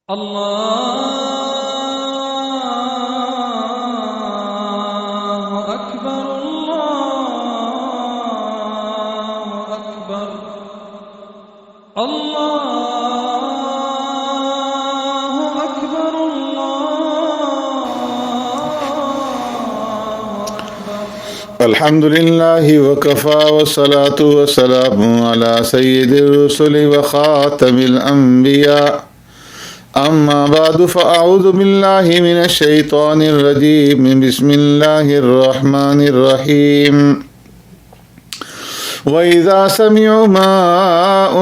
الله أكبر الله أكبر الله أكبر الله أكبر. الحمد لله وكفى والصلاة والسلام على سيد الرسل وخاتم الأنبياء أما بعد فأعوذ بالله من الشيطان الرجيم بسم الله الرحمن الرحيم وإذا سمعوا ما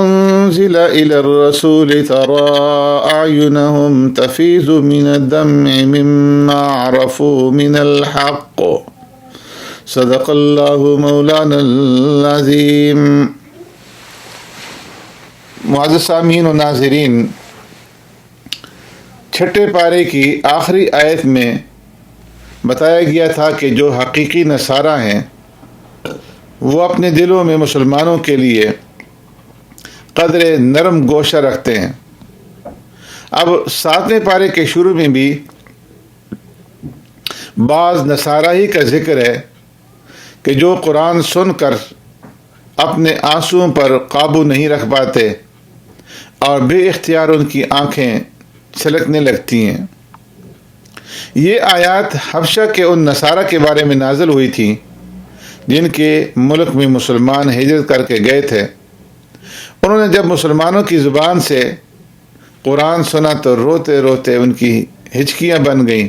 أنزل إلى الرسول ترى أعينهم تفيض من الدمع مما عرفوا من الحق صدق اللہ مولانا العظیم. معزز سامعین و ناظرین، چھٹے پارے کی آخری آیت میں بتایا گیا تھا کہ جو حقیقی نصارہ ہیں وہ اپنے دلوں میں مسلمانوں کے لیے قدر نرم گوشہ رکھتے ہیں. اب 7ویں پارے کے شروع میں بھی بعض نصارہ ہی کا ذکر ہے کہ جو قرآن سن کر اپنے آنسوؤں پر قابو نہیں رکھ پاتے اور بے اختیار ان کی آنکھیں چھلکنے لگتی ہیں. یہ آیات حبشہ کے ان نصارہ کے بارے میں نازل ہوئی تھیں جن کے ملک میں مسلمان ہجرت کر کے گئے تھے. انہوں نے جب مسلمانوں کی زبان سے قرآن سنا تو روتے روتے ان کی ہچکیاں بن گئیں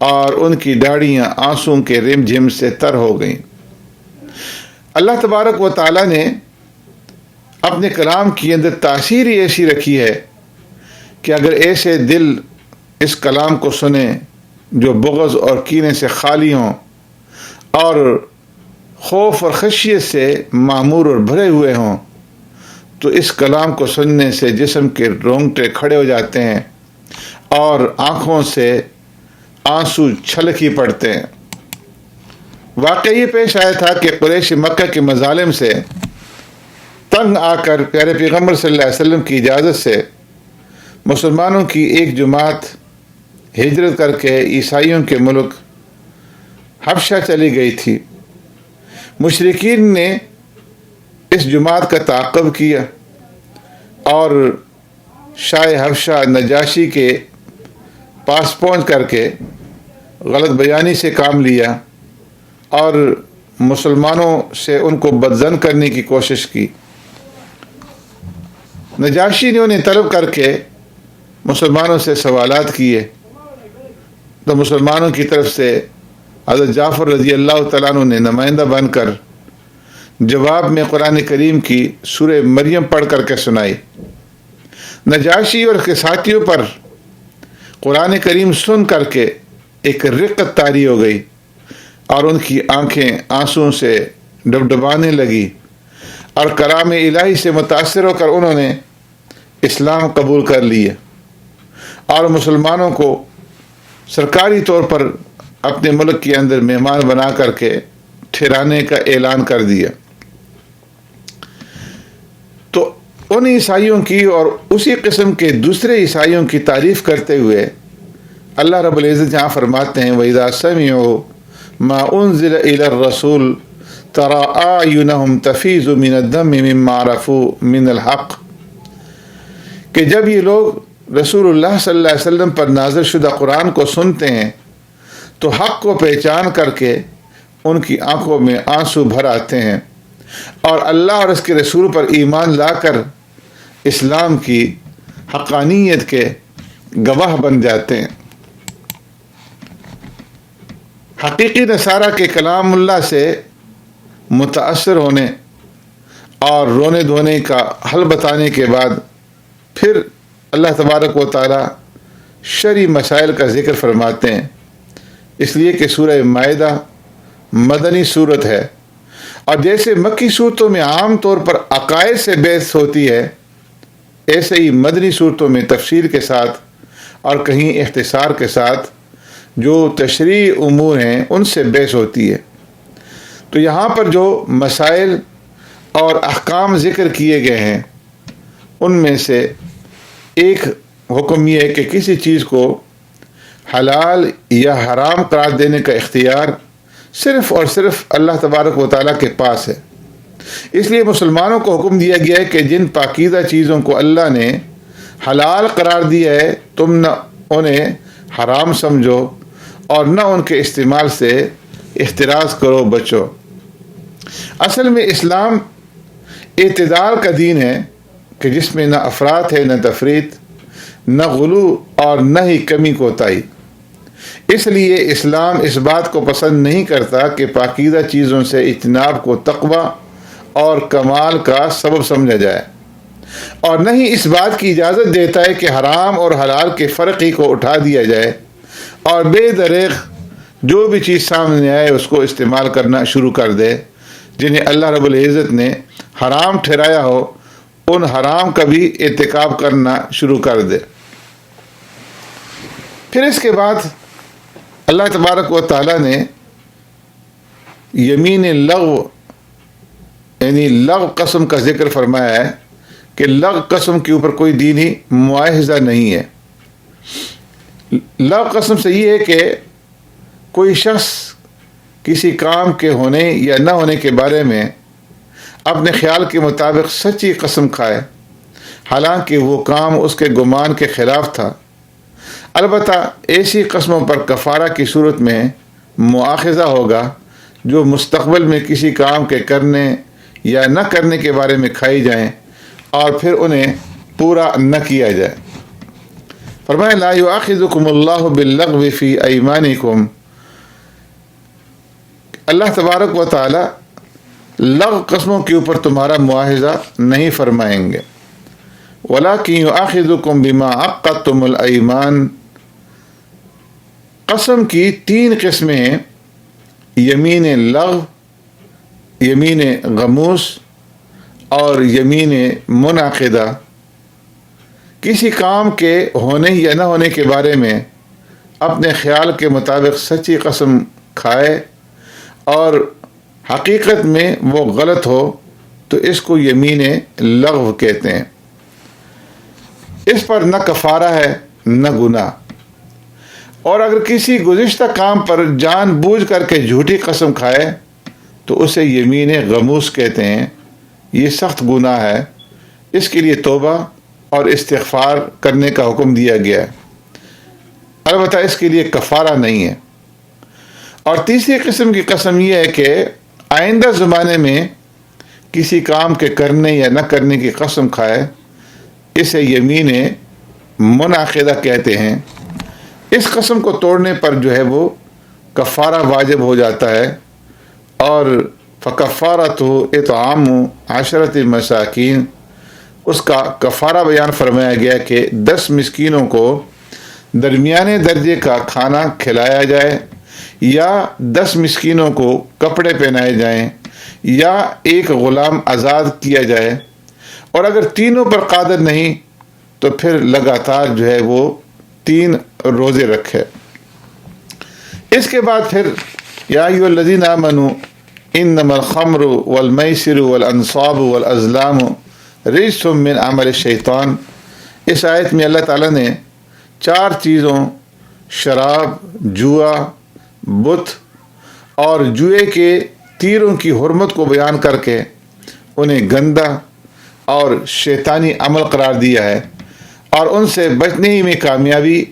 اور ان کی داڑیاں آنسوؤں کے رم جھم سے تر ہو گئیں. اللہ تبارک و تعالیٰ نے اپنے کلام کی اندر تاثیر ہی ایسی رکھی ہے کہ اگر ایسے دل اس کلام کو سنیں جو بغض اور کینے سے خالی ہوں اور خوف اور خشیت سے معمور اور بھرے ہوئے ہوں تو اس کلام کو سننے سے جسم کے رونگٹے کھڑے ہو جاتے ہیں اور آنکھوں سے آنسو چھلک ہی پڑتے ہیں. واقعہ یہ پیش آیا تھا کہ قریش مکہ کے مظالم سے تنگ آ کر پیارے پیغمبر صلی اللہ علیہ وسلم کی اجازت سے مسلمانوں کی ایک جماعت ہجرت کر کے عیسائیوں کے ملک حبشہ چلی گئی تھی. مشرکین نے اس جماعت کا تعاقب کیا اور شاہ حبشہ نجاشی کے پاس پہنچ کر کے غلط بیانی سے کام لیا اور مسلمانوں سے ان کو بدظن کرنے کی کوشش کی. نجاشی نے انہیں طلب کر کے مسلمانوں سے سوالات کیے تو مسلمانوں کی طرف سے حضرت جعفر رضی اللہ تعالیٰ عنہ نے نمائندہ بن کر جواب میں قرآن کریم کی سورہ مریم پڑھ کر کے سنائی. نجاشی اور اس کے ساتھیوں پر قرآن کریم سن کر کے ایک رقت طاری ہو گئی اور ان کی آنکھیں آنسوؤں سے ڈبڈبانے لگی اور کلام الہی سے متاثر ہو کر انہوں نے اسلام قبول کر لیے اور مسلمانوں کو سرکاری طور پر اپنے ملک کے اندر مہمان بنا کر کے ٹھہرانے کا اعلان کر دیا. تو ان عیسائیوں کی اور اسی قسم کے دوسرے عیسائیوں کی تعریف کرتے ہوئے اللہ رب العزت یہاں فرماتے ہیں وَإِذَا سَمِعُوا مَا أُنزِلَ إِلَى الرَّسُولِ تَرَى أَعْيُنَهُمْ تَفِيضُ مِنَ الدَّمِّ مِمَّا عَرَفُوا مِنَ الْحَقِّ کہ جب یہ لوگ رسول اللہ صلی اللہ علیہ وسلم پر نازل شدہ قرآن کو سنتے ہیں تو حق کو پہچان کر کے ان کی آنکھوں میں آنسو بھر آتے ہیں اور اللہ اور اس کے رسول پر ایمان لا کر اسلام کی حقانیت کے گواہ بن جاتے ہیں. حقیقی نصارہ کے کلام اللہ سے متاثر ہونے اور رونے دھونے کا حل بتانے کے بعد پھر اللہ تبارک و تعالی شرعی مسائل کا ذکر فرماتے ہیں. اس لیے کہ سورہ مائدہ مدنی صورت ہے اور جیسے مکی صورتوں میں عام طور پر عقائد سے بحث ہوتی ہے ایسے ہی مدنی صورتوں میں تفسیر کے ساتھ اور کہیں اختصار کے ساتھ جو تشریعی امور ہیں ان سے بحث ہوتی ہے. تو یہاں پر جو مسائل اور احکام ذکر کیے گئے ہیں ان میں سے ایک حکم یہ ہے کہ کسی چیز کو حلال یا حرام قرار دینے کا اختیار صرف اور صرف اللہ تبارک و تعالیٰ کے پاس ہے۔ اس لیے مسلمانوں کو حکم دیا گیا ہے کہ جن پاکیزہ چیزوں کو اللہ نے حلال قرار دیا ہے تم نہ انہیں حرام سمجھو اور نہ ان کے استعمال سے احتراز کرو، بچو۔ اصل میں اسلام اعتدال کا دین ہے کہ جس میں نہ افراط ہے، نہ تفریط، نہ غلو اور نہ ہی کمی کوتاہی۔ اس لیے اسلام اس بات کو پسند نہیں کرتا کہ پاکیزہ چیزوں سے اجتناب کو تقویٰ اور کمال کا سبب سمجھا جائے، اور نہ ہی اس بات کی اجازت دیتا ہے کہ حرام اور حلال کے فرق ہی کو اٹھا دیا جائے اور بے دریغ جو بھی چیز سامنے آئے اس کو استعمال کرنا شروع کر دے۔ جنہیں اللہ رب العزت نے حرام ٹھہرایا ہو ان حرام کا بھی ارتکاب کرنا شروع کر دے۔ پھر اس کے بعد اللہ تبارک و تعالیٰ نے یمین لغو یعنی لغو قسم کا ذکر فرمایا ہے کہ لغو قسم کے اوپر کوئی دینی معاہدہ نہیں ہے۔ لغو قسم سے یہ ہے کہ کوئی شخص کسی کام کے ہونے یا نہ ہونے کے بارے میں اپنے خیال کے مطابق سچی قسم کھائے، حالانکہ وہ کام اس کے گمان کے خلاف تھا۔ البتہ ایسی قسموں پر کفارہ کی صورت میں مواخذہ ہوگا جو مستقبل میں کسی کام کے کرنے یا نہ کرنے کے بارے میں کھائی جائیں اور پھر انہیں پورا نہ کیا جائے۔ فرمایا لا یؤاخذکم اللہ باللغو فی ایمانکم، اللہ تبارک و تعالی لغو قسموں کے اوپر تمہارا مواخذہ نہیں فرمائیں گے۔ وَلَكِنْ يُؤَاخِذُكُمْ بِمَا عَقَّدْتُمُ الْأَيْمَانَ، قسم کی 3 قسمیں ہیں: یمین لغو، یمین غموس اور یمین منعقدہ۔ کسی کام کے ہونے یا نہ ہونے کے بارے میں اپنے خیال کے مطابق سچی قسم کھائے اور حقیقت میں وہ غلط ہو تو اس کو یمین لغو کہتے ہیں۔ اس پر نہ کفارہ ہے نہ گناہ، اور اگر کسی گزشتہ کام پر جان بوجھ کر کے جھوٹی قسم کھائے تو اسے یمین غموس کہتے ہیں۔ یہ سخت گناہ ہے، اس کے لیے توبہ اور استغفار کرنے کا حکم دیا گیا ہے، البتہ اس کے لیے کفارہ نہیں ہے۔ اور تیسری قسم کی قسم یہ ہے کہ آئندہ زمانے میں کسی کام کے کرنے یا نہ کرنے کی قسم کھائے، اسے یمین منعقدہ کہتے ہیں۔ اس قسم کو توڑنے پر جو ہے وہ کفارہ واجب ہو جاتا ہے، اور فَكَفَّارَتُهُ إِطْعَامُ 10 مساکین، اس کا کفارہ بیان فرمایا گیا کہ 10 مسکینوں کو درمیانے درجے کا کھانا کھلایا جائے، یا 10 مسکینوں کو کپڑے پہنائے جائیں، یا ایک غلام آزاد کیا جائے، اور اگر تینوں پر قادر نہیں تو پھر لگاتار جو ہے وہ 3 روزے رکھے۔ اس کے بعد پھر یا ایھا الذین آمنوا انما الخمر والمیسر والانصاب والازلام رجس من عمل الشیطان، اس آیت میں اللہ تعالیٰ نے 4 چیزوں شراب، جوا، بت اور جوئے کے تیروں کی حرمت کو بیان کر کے انہیں گندا اور شیطانی عمل قرار دیا ہے، اور ان سے بچنے ہی میں کامیابی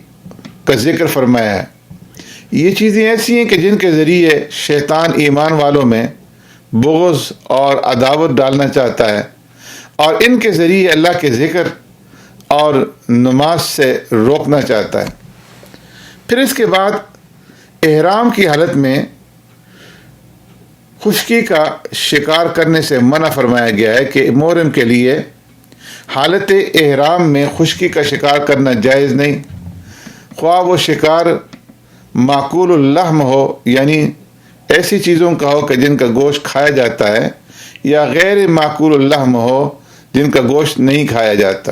کا ذکر فرمایا ہے۔ یہ چیزیں ایسی ہیں کہ جن کے ذریعے شیطان ایمان والوں میں بغض اور عداوت ڈالنا چاہتا ہے، اور ان کے ذریعے اللہ کے ذکر اور نماز سے روکنا چاہتا ہے۔ پھر اس کے بعد احرام کی حالت میں خشکی کا شکار کرنے سے منع فرمایا گیا ہے کہ محرم کے لیے حالت احرام میں خشکی کا شکار کرنا جائز نہیں، خواہ وہ شکار معقول اللحم ہو، یعنی ایسی چیزوں کا ہو کہ جن کا گوشت کھایا جاتا ہے، یا غیر معقول اللحم ہو جن کا گوشت نہیں کھایا جاتا۔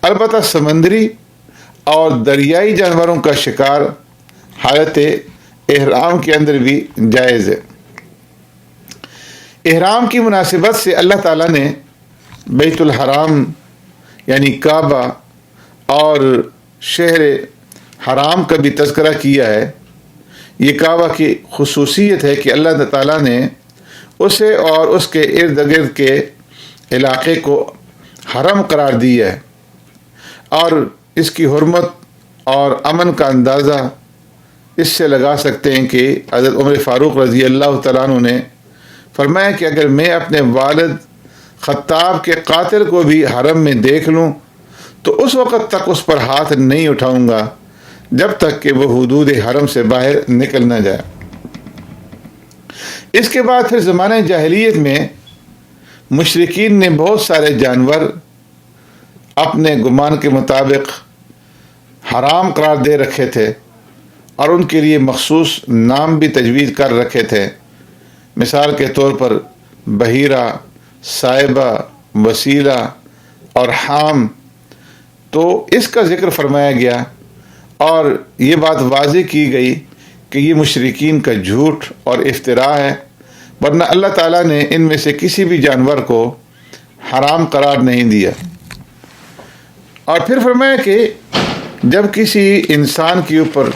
البتہ سمندری اور دریائی جانوروں کا شکار حالت احرام کے اندر بھی جائز ہے۔ احرام کی مناسبت سے اللہ تعالیٰ نے بیت الحرام یعنی کعبہ اور شہر حرام کا بھی تذکرہ کیا ہے۔ یہ کعبہ کی خصوصیت ہے کہ اللہ تعالیٰ نے اسے اور اس کے ارد گرد کے علاقے کو حرم قرار دیا ہے، اور اس کی حرمت اور امن کا اندازہ اس سے لگا سکتے ہیں کہ حضرت عمر فاروق رضی اللہ تعالیٰ عنہ نے فرمایا کہ اگر میں اپنے والد خطاب کے قاتل کو بھی حرم میں دیکھ لوں تو اس وقت تک اس پر ہاتھ نہیں اٹھاؤں گا جب تک کہ وہ حدود حرم سے باہر نکل نہ جائے۔ اس کے بعد پھر زمانہ جاہلیت میں مشرکین نے بہت سارے جانور اپنے گمان کے مطابق حرام قرار دے رکھے تھے اور ان کے لیے مخصوص نام بھی تجویز کر رکھے تھے۔ مثال کے طور پر بحیرہ، صائبہ، وسیلہ اور حام، تو اس کا ذکر فرمایا گیا اور یہ بات واضح کی گئی کہ یہ مشرکین کا جھوٹ اور افتراء ہے، ورنہ اللہ تعالیٰ نے ان میں سے کسی بھی جانور کو حرام قرار نہیں دیا۔ اور پھر فرمایا کہ جب کسی انسان کے اوپر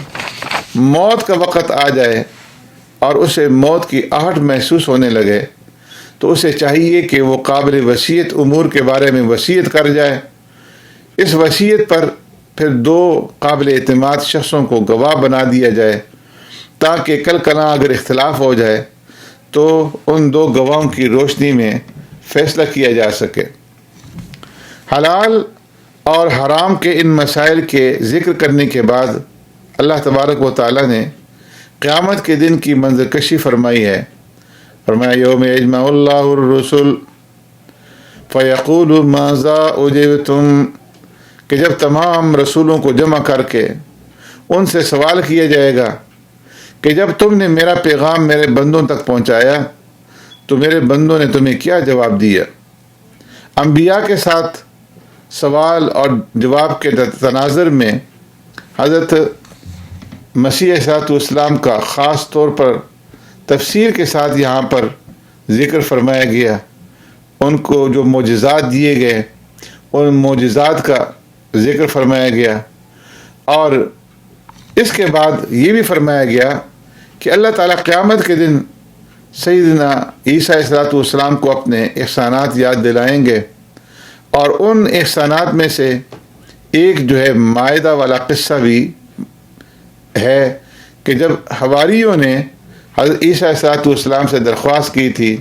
موت کا وقت آ جائے اور اسے موت کی آہٹ محسوس ہونے لگے تو اسے چاہیے کہ وہ قابل وصیت امور کے بارے میں وصیت کر جائے۔ اس وصیت پر پھر 2 قابل اعتماد شخصوں کو گواہ بنا دیا جائے تاکہ کل کنا اگر اختلاف ہو جائے تو ان 2 گواہوں کی روشنی میں فیصلہ کیا جا سکے۔ حلال اور حرام کے ان مسائل کے ذکر کرنے کے بعد اللہ تبارک و تعالیٰ نے قیامت کے دن کی منظر کشی فرمائی ہے۔ فرمایا یوم یجمع اللہ الرسل فیقول ماذا اجبتم، کہ جب تمام رسولوں کو جمع کر کے ان سے سوال کیا جائے گا کہ جب تم نے میرا پیغام میرے بندوں تک پہنچایا تو میرے بندوں نے تمہیں کیا جواب دیا۔ انبیاء کے ساتھ سوال اور جواب کے تناظر میں حضرت مسیح علیہ السلام کا خاص طور پر تفسیر کے ساتھ یہاں پر ذکر فرمایا گیا۔ ان کو جو معجزات دیے گئے ان معجزات کا ذکر فرمایا گیا، اور اس کے بعد یہ بھی فرمایا گیا کہ اللہ تعالیٰ قیامت کے دن سیدنا عیسیٰ علیہ السلام کو اپنے احسانات یاد دلائیں گے، اور ان احسانات میں سے ایک جو ہے مائدہ والا قصہ بھی ہے کہ جب حواریوں نے حضرت عیسیٰ علیہ السلام سے درخواست کی تھی،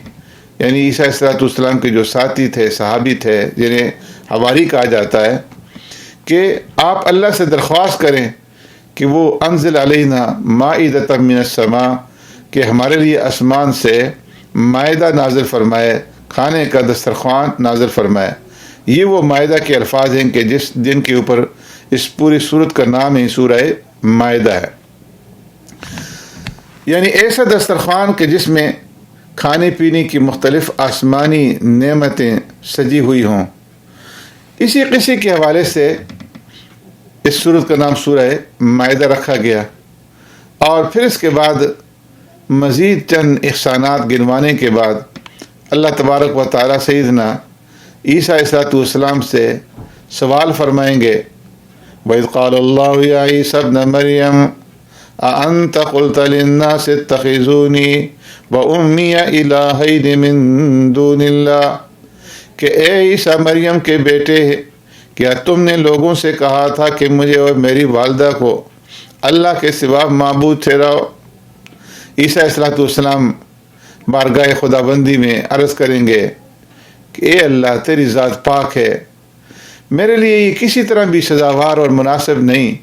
یعنی عیسیٰ علیہ السلام کے جو ساتھی تھے، صحابی تھے، جنہیں حواری کہا جاتا ہے، کہ آپ اللہ سے درخواست کریں کہ وہ انزل علینا مائدۃ من السماء، کہ ہمارے لیے آسمان سے مائدہ نازل فرمائے، کھانے کا دسترخوان نازل فرمائے۔ یہ وہ مائدہ کے الفاظ ہیں کہ جن کے اوپر اس پوری سورت کا نام ہی سورہ مائدہ ہے، یعنی ایسا دسترخوان کہ جس میں کھانے پینے کی مختلف آسمانی نعمتیں سجی ہوئی ہوں۔ اسی قصے کے حوالے سے اس سورت کا نام سورہ مائدہ رکھا گیا، اور پھر اس کے بعد مزید چند احسانات گنوانے کے بعد اللہ تبارک و تعالیٰ سیدنا عیسیٰ علیہ السلام سے سوال فرمائیں گے، وَإِذْ قَالَ اللَّهُ يَا عِيسَى ابْنَ مَرْيَمَ أَأَنْتَ قُلْتَ لِلنَّاسِ اتَّخِذُونِي وَأُمِّيَ إِلَٰهَيْنِ مِن دُونِ اللَّهِ، کہ اے عیسیٰ مریم کے بیٹے، کیا تم نے لوگوں سے کہا تھا کہ مجھے اور میری والدہ کو اللہ کے سوا معبود ٹھہراؤ؟ عیسیٰ علیہ السلام بارگاہ خداوندی میں عرض کریں گے کہ اے اللہ، تیری ذات پاک ہے، میرے لیے یہ کسی طرح بھی سزاوار اور مناسب نہیں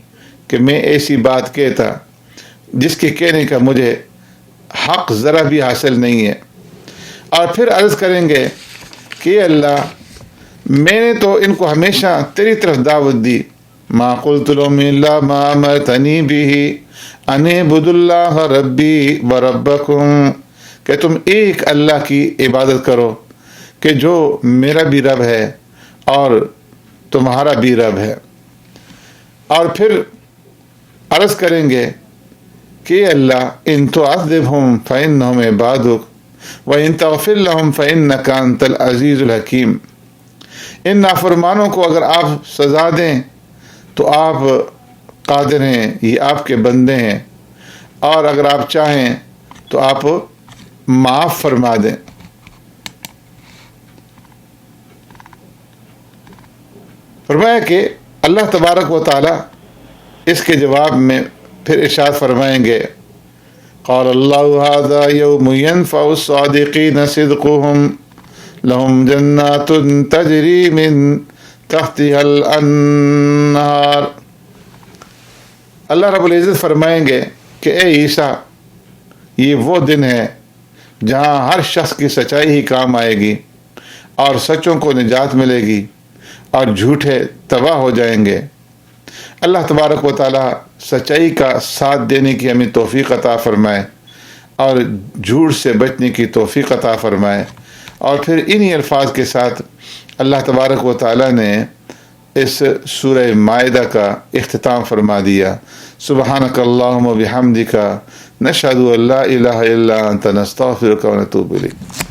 کہ میں ایسی بات کہتا جس کے کہنے کا مجھے حق ذرا بھی حاصل نہیں ہے۔ اور پھر عرض کریں گے کہ اے اللہ، میں نے تو ان کو ہمیشہ تیری طرف دعوت دی، ما قلت لهم الا ما امرتنی به ان اعبدوا اللہ ربی وربکم، کہ تم ایک اللہ کی عبادت کرو کہ جو میرا بھی رب ہے اور تمہارا بھی رب ہے۔ اور پھر عرض کریں گے کہ اللہ، ان تعذبہم فإنہم عبادک وإن تغفر لهم فإنک انت العزیز الحکیم، ان نافرمانوں کو اگر آپ سزا دیں تو آپ قادر ہیں، یہ آپ کے بندے ہیں، اور اگر آپ چاہیں تو آپ معاف فرما دیں۔ فرمایا کہ اللہ تبارک و تعالی اس کے جواب میں پھر ارشاد فرمائیں گے، قال اللہ ھذا یوم ینفع الصادقین صدقهم لهم جنات تجری من تحتها الانہار۔ اللہ رب العزت فرمائیں گے کہ اے عیسیٰ، یہ وہ دن ہے جہاں ہر شخص کی سچائی ہی کام آئے گی اور سچوں کو نجات ملے گی اور جھوٹے تباہ ہو جائیں گے۔ اللہ تبارک و تعالی سچائی کا ساتھ دینے کی ہمیں توفیق عطا فرمائے اور جھوٹ سے بچنے کی توفیق عطا فرمائے۔ اور پھر انہی الفاظ کے ساتھ اللہ تبارک و تعالی نے اس سورہ مائدہ کا اختتام فرما دیا۔ سبحانک اللہم و بحمدک نشہد ان لا الہ الا انت نستغفرک و نتوب الیک۔